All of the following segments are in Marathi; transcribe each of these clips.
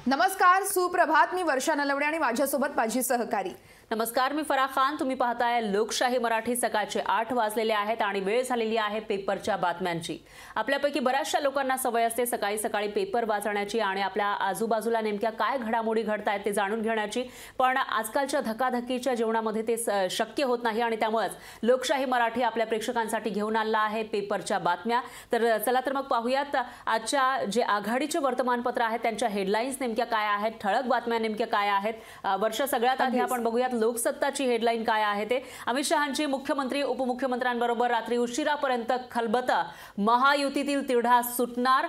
नमस्कार, सुप्रभात। मी वर्षा नलवडे आणि माझ्यासोबत माझी सहकारी। नमस्कार, मी फराह खान। तुम्ही पाहताय लोकशाही मराठी। सकाळचे 8 वाजलेले आहेत आणि वेळ झालेली आहे पेपरच्या बातम्यांची। आपल्यापैकी बऱ्याचशा लोकांना सवय असते सकाळी सकाळी पेपर वाचण्याची आणि आपल्या आजूबाजूला नेमक्या काय घडामोडी घडतायत ते जाणून घेण्याची, पण आजकालच्या धकाधकीच्या जीवनामध्ये ते शक्य होत नाही आणि त्यामुळेच लोकशाही मराठी आपल्या प्रेक्षकांसाठी घेऊन आला आहे पेपरच्या बातम्या। तर चला तर मग पाहूयात आजच्या जे आघाडीचे वर्तमानपत्र आहेत त्यांच्या हेडलाईन्स नेमक्या काय आहेत, ठळक बातम्या नेमक्या काय आहेत। वर्ष सगळ्यात आधी आपण बघूयात लोकसत्ताची हेडलाईन काय आहे ते। अमित शहांची मुख्यमंत्री उपमुख्यमंत्र्यांबरोबर रात्री उशिरापर्यंत खलबतं, महायुतीतील तिढा सुटणार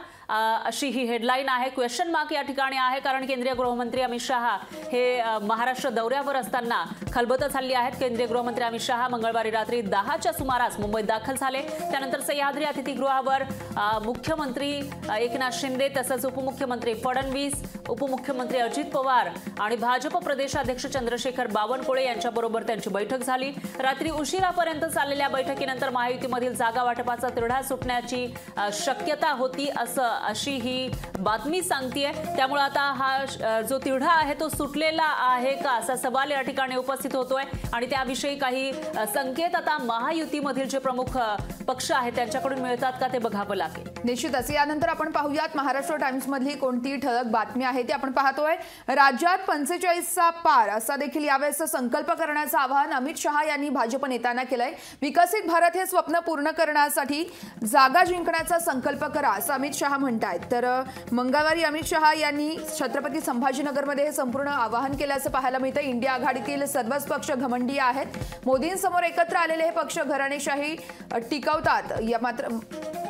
अशी ही हेडलाईन आहे। क्वेश्चन मार्क या ठिकाणी आहे कारण केंद्रीय गृहमंत्री अमित शहा हे महाराष्ट्र दौऱ्यावर असताना खलबतं झाली आहेत। केंद्रीय गृहमंत्री अमित शहा मंगळवारी रात्री 10च्या सुमारास मुंबईत दाखल झाले। त्यानंतर सह्याद्री अतिथीगृहावर मुख्यमंत्री एकनाथ शिंदे तसंच उपमुख्यमंत्री फडणवीस, उपमुख्यमंत्री अजित पवार आणि भाजप प्रदेशाध्यक्ष चंद्रशेखर बावनकुळे यांच्याबरोबर त्यांची बैठक झाली। रात्री उशिरापर्यंत चाललेल्या बैठकीनंतर महायुतीमधील जागा वाटपाचा तिढा सुटण्याची शक्यता होती अशी ही बातमी सांगतेय। त्यामुळे आता हा जो तिढा आहे तो सुटलेला आहे का असा सवाल या ठिकाणी उपस्थित होतोय आणि त्याविषयी काही संकेत आता महायुतीमधील जे प्रमुख पक्ष आहेत त्यांच्याकडून मिळतात का ते बघावं लागेल। निश्चितच यानंतर आपण पाहूयात महाराष्ट्र टाइम्स मधली कोणती ठळक बातमी आहे ती आपण पाहतोय। राज्यात 45चा पार असा देखील यावेळेस संकल्प करण्याचं आवाहन अमित शहा यांनी भाजप नेत्यांना केलंय। विकसित भारत हे स्वप्न पूर्ण करण्यासाठी जागा जिंकण्याचा संकल्प करा असं अमित शहा म्हणतायत। तर मंगळवारी अमित शहा यांनी छत्रपती संभाजीनगरमध्ये हे संपूर्ण आवाहन केल्याचं पाहायला मिळतं। इंडिया आघाडीतील सर्वच पक्ष घमंडी आहेत। मोदींसमोर एकत्र आलेले हे पक्ष घराणेशाही टिकवतात, मात्र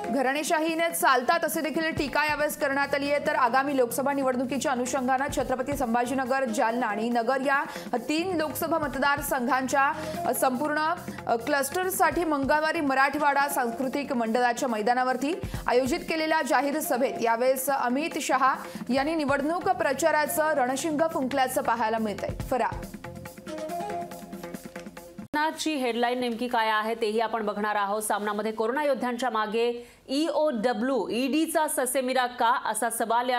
घराणेशाहीने चालतात असे देखील टीका यावेळेस करण्यात आली आहे। तर आगामी लोकसभा निवडणुकीच्या अनुषंगाने छत्रपती संभाजीनगर, जालना आणि नगर या 3 लोकसभा मतदारसंघांच्या संपूर्ण क्लस्टरसाठी मंगळवारी मराठवाडा सांस्कृतिक मंडळाच्या मैदानावरती आयोजित केलेल्या जाहीर सभेत यावेळेस अमित शहा यांनी निवडणूक प्रचाराचं रणशिंग फुंकल्याचं पाहायला मिळतंय। फराह ची हेडलाईन नेमकी काय आहे तेही आपण बघणार आहोत। सामनामध्ये कोरोना योद्ध्यांच्या मागे EOW ईडीचा ससेमिरा का असा सवाल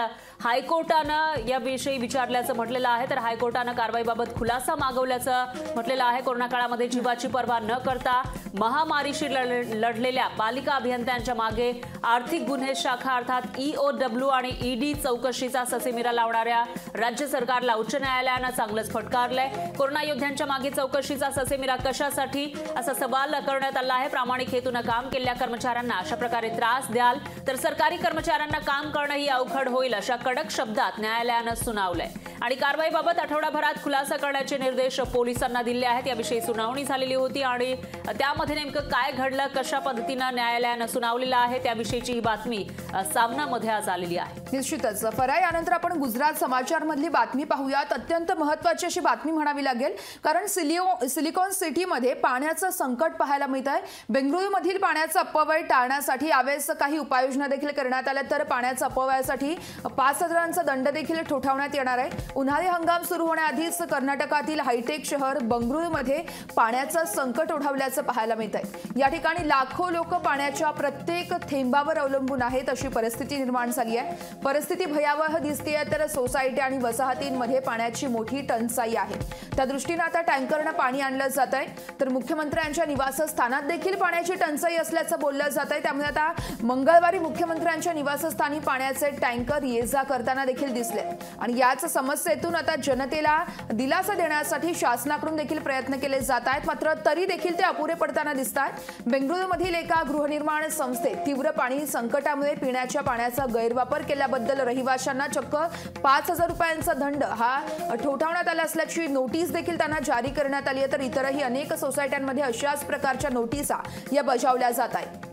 हायकोर्टानं याविषयी विचारल्याचं म्हटलेलं आहे। तर हायकोर्टानं कारवाईबाबत खुलासा मागवल्याचं म्हटलेलं आहे। कोरोना काळामध्ये जीवाची पर्वा न करता महामारीशी लढलेल्या पालिका अभियंत्यांच्या मागे आर्थिक गुन्हे शाखा अर्थात EOW आणि ईडी चौकशीचा ससेमिरा लावणाऱ्या राज्य सरकारला उच्च न्यायालयानं चांगलंच फटकारलंय। कोरोना योद्ध्यांच्या मागे चौकशीचा ससेमिरा कशासाठी असा सवाल करण्यात आला आहे। प्रामाणिक हेतून काम केलेल्या कर्मचाऱ्यांना अशा प्रकारे त्रास द्याल तर सरकारी कर्मचाऱ्यांना काम करणंही अवघड होईल अशा कडक शब्दात न्यायालयानं सुनावलंय आणि कारवाईबाबत आठवडाभरात खुलासा करण्याचे निर्देश पोलिसांना दिले आहेत। याविषयी सुनावणी झालेली होती आणि त्यामध्ये नेमकं काय घडलं, कशा पद्धतीनं न्यायालयानं सुनावलेलं आहे त्याविषयीची ही बातमी सामनामध्ये आज आलेली आहे। निश्चितच फराह यानंतर आपण गुजरात समाचार मधली बातमी पाहूयात। अत्यंत महत्त्वाची अशी बातमी म्हणावी लागेल कारण सिलिकॉन सिटीमध्ये पाण्याचं संकट पाहायला मिळत आहे। बेंगळुरूमधील पाण्याचा अपव्यय टाळण्यासाठी यावेळेस काही उपाययोजना देखील करण्यात आल्या। तर पाण्याच्या अपव्ययासाठी 5,000चा दंड देखील ठोठावण्यात येणार आहे। उन्हाळी हंगाम सुरू होण्याआधीच कर्नाटकातील हायटेक शहर बंगळुरूमध्ये पाण्याचं संकट ओढवल्याचं पाहायला मिळत आहे। या ठिकाणी लाखो लोक पाण्याच्या प्रत्येक थेंबावर अवलंबून आहेत अशी परिस्थिती निर्माण झाली आहे। परिस्थिती भयावह दिसतेय तर सोसायटी आणि वसाहतींमध्ये पाण्याची मोठी टंचाई आहे। त्या दृष्टीने आता टँकरनं पाणी आणलं जात आहे। तर मुख्यमंत्र्यांच्या निवासस्थानात देखील पाण्याची टंचाई असल्याचं बोललं जात आहे। त्यामुळे आता मंगळवारी मुख्यमंत्र्यांच्या निवासस्थानी पाण्याचे टँकर ये जा करताना देखील दिसले आणि याच समस्येतून आता जनतेला दिलासा देण्यासाठी शासनाकडून देखील प्रयत्न केले जात आहेत, मात्र तरी देखील ते अपुरे पडताना दिसतात। बेंगळुरूमधील एका गृहनिर्माण संस्थेत तीव्र पाणी संकटामुळे पिण्याच्या पाण्याचा गैरवापर केल्याबद्दल रहिवाशांना चक्क 5,000 रुपयांचा दंड हा ठोठावण्यात आला असल्याची नोटीस देखील त्यांना जारी करण्यात आली आहे। तर इतरही अनेक सोसायट्यांमध्ये अशाच प्रकारच्या नोटिसा या बजावल्या जात आहेत।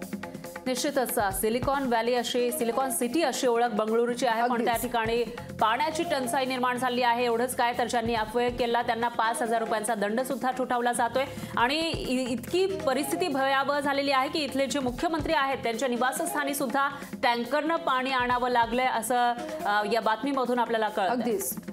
निश्चितच सिलिकॉन सिटी अशी ओळख बंगळुरूची आहे, पण त्या ठिकाणी पाण्याची टंचाई निर्माण झाली आहे। एवढंच काय तर ज्यांनी अपव्यय केला त्यांना 5,000 रुपयांचा दंड सुद्धा ठोठावला जातोय आणि इतकी परिस्थिती भयावह झालेली आहे की इथले जे मुख्यमंत्री आहेत त्यांच्या निवासस्थानी सुद्धा टँकरनं पाणी आणावं लागलंय असं या बातमीमधून आपल्याला कळतं।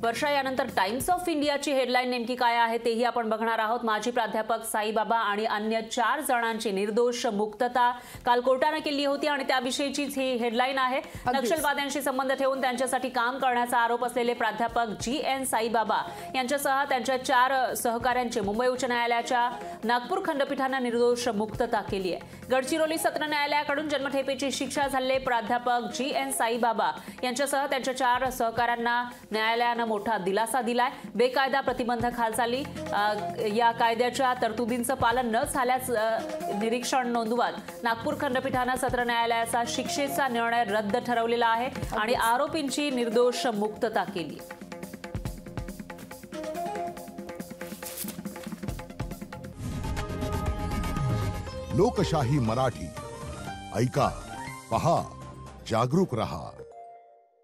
वर्षा, यानंतर टाइम्स ऑफ इंडियाची हेडलाईन नेमकी काय आहे तेही आपण बघणार आहोत. माजी प्राध्यापक साईबाबा आणि अन्य 4 जणांची निर्दोष मुक्तता काल कोर्टाने केली होती आणि त्याविषयीचीच ही हेडलाईन आहे. नक्षलवाद्यांशी संबंध ठेवून त्यांच्यासाठी काम करण्याचा आरोप असलेले प्राध्यापक GN साईबाबा यांच्यासह त्यांच्या 4 सहकाऱ्यांची मुंबई उच्च न्यायालयाच्या नागपूर खंडपीठाने निर्दोष मुक्तता केली आहे. गडचिरोली सत्र न्यायालयाकडून जन्मठेपेची शिक्षा झालेले प्राध्यापक GN साईबाबा यांच्यासह त्यांच्या 4 सहकाऱ्यांना न्यायालयानं मोठा दिलासा दिलाय. बेकायदा प्रतिबंधक हालचाली या कायद्याच्या तरतुदींचं पालन न झाल्यास निरीक्षण नोंदवत नागपूर खंडपीठानं सत्र न्यायालयाचा शिक्षेचा निर्णय रद्द ठरवलेला आहे आणि आरोपींची निर्दोष मुक्तता केली. लोकशाही मराठी ऐका, पहा, जागरूक रहा.